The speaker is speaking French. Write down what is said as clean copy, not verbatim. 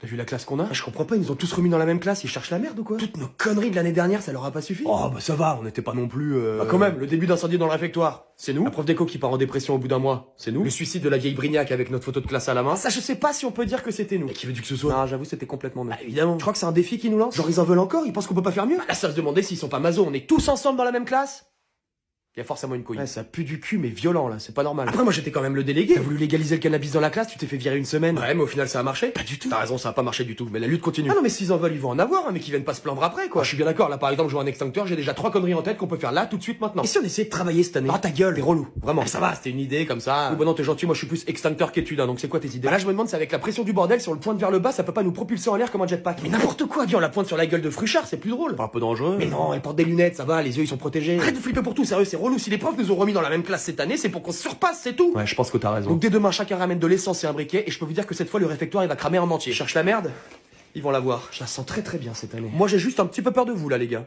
T'as vu la classe qu'on a? Je comprends pas, ils nous ont tous remis dans la même classe, ils cherchent la merde ou quoi? Toutes nos conneries de l'année dernière, ça leur a pas suffi? Oh bah ça va, on n'était pas non plus... Bah quand même, le début d'incendie dans le réfectoire, c'est nous. La prof d'éco qui part en dépression au bout d'un mois, c'est nous. Le suicide de la vieille Brignac avec notre photo de classe à la main. Ça je sais pas si on peut dire que c'était nous. Et qui veut dire que ce soit? Non, j'avoue c'était complètement nous. Bah évidemment. Je crois que c'est un défi qu'ils nous lancent. Genre ils en veulent encore, ils pensent qu'on peut pas faire mieux? Bah, là ça se demandait s'ils sont pas maso, on est tous ensemble dans la même classe. Il y a forcément une couille. Ouais, ça pue du cul, mais violent là, c'est pas normal. Après moi j'étais quand même le délégué. T'as voulu légaliser le cannabis dans la classe, tu t'es fait virer une semaine. Ouais mais au final ça a marché. Pas du tout. T'as raison, ça a pas marché du tout, mais la lutte continue. Ah non mais s'ils en veulent, ils vont en avoir, hein, mais qu'ils viennent pas se plaindre après quoi. Je suis bien d'accord, là par exemple je vois un extincteur, j'ai déjà 3 conneries en tête qu'on peut faire là tout de suite maintenant. Et si on essayait de travailler cette année? Ah ta gueule, T'es relou, vraiment. Ah, ça va, c'était une idée comme ça. Oui, bon non, t'es gentil, moi je suis plus extincteur qu'étude, hein, donc c'est quoi tes idées? Bah là je me demande si avec la pression du bordel sur le pointe vers le bas, ça peut pas nous propulser en l'air comme un jetpack. Mais n'importe quoi, Viens, on la pointe sur la gueule de Fruchard, c'est plus drôle. Pas un peu dangereux. Mais non, elle porte des lunettes, ça va, les yeux ils sont protégés. Arrête de flipper pour tout, sérieux, c'est relou. Si les profs nous ont remis dans la même classe cette année, c'est pour qu'on se surpasse, c'est tout. Ouais, je pense que t'as raison. Donc dès demain, chacun ramène de l'essence et un briquet, et je peux vous dire que cette fois le réfectoire il va cramer en entier. Cherche la merde? Ils vont la voir. Je la sens très très bien cette année. Moi j'ai juste un petit peu peur de vous là les gars.